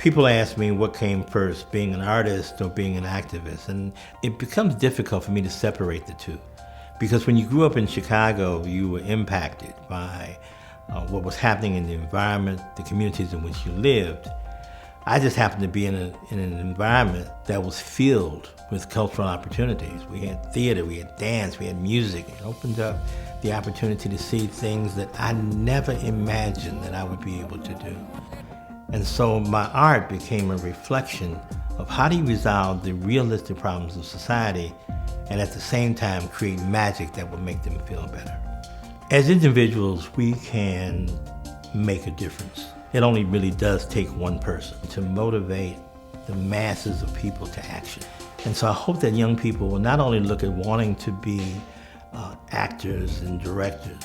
People ask me what came first, being an artist or being an activist, and it becomes difficult for me to separate the two. Because when you grew up in Chicago, you were impacted by what was happening in the environment, the communities in which you lived. I just happened to be in an environment that was filled with cultural opportunities. We had theater, we had dance, we had music. It opened up the opportunity to see things that I never imagined that I would be able to do. And so my art became a reflection of how do you resolve the realistic problems of society and at the same time create magic that will make them feel better. As individuals, we can make a difference. It only really does take one person to motivate the masses of people to action. And so I hope that young people will not only look at wanting to be actors and directors,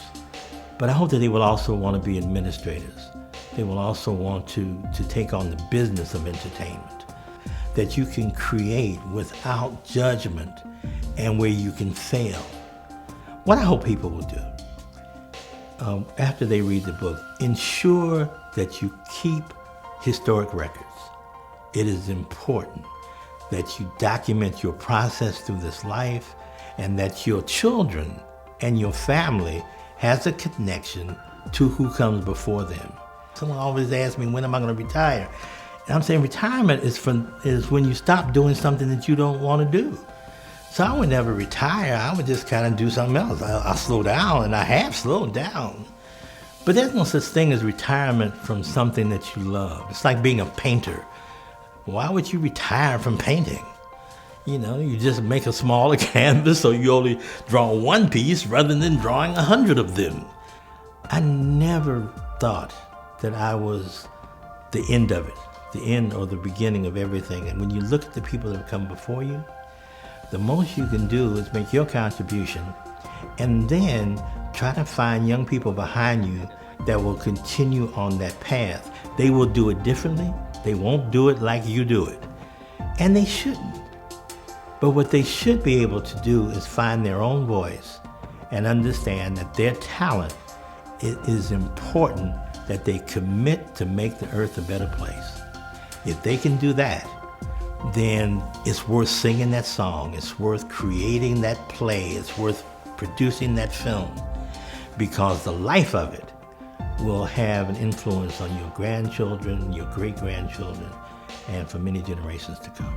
but I hope that they will also want to be administrators. They will also want to take on the business of entertainment, that you can create without judgment and where you can fail. What I hope people will do, after they read the book, ensure that you keep historic records. It is important that you document your process through this life and that your children and your family has a connection to who comes before them. Someone always asks me, when am I going to retire? And I'm saying retirement is when you stop doing something that you don't want to do. So I would never retire. I would just kind of do something else. I'll slow down, and I have slowed down. But there's no such thing as retirement from something that you love. It's like being a painter. Why would you retire from painting? You know, you just make a smaller canvas so you only draw one piece rather than drawing 100 of them. I never thought that I was the end of it, the end or the beginning of everything. And when you look at the people that have come before you, the most you can do is make your contribution and then try to find young people behind you that will continue on that path. They will do it differently. They won't do it like you do it. And they shouldn't. But what they should be able to do is find their own voice and understand that their talent, it is important that they commit to make the earth a better place. If they can do that, then it's worth singing that song. It's worth creating that play. It's worth producing that film, because the life of it will have an influence on your grandchildren, your great-grandchildren, and for many generations to come.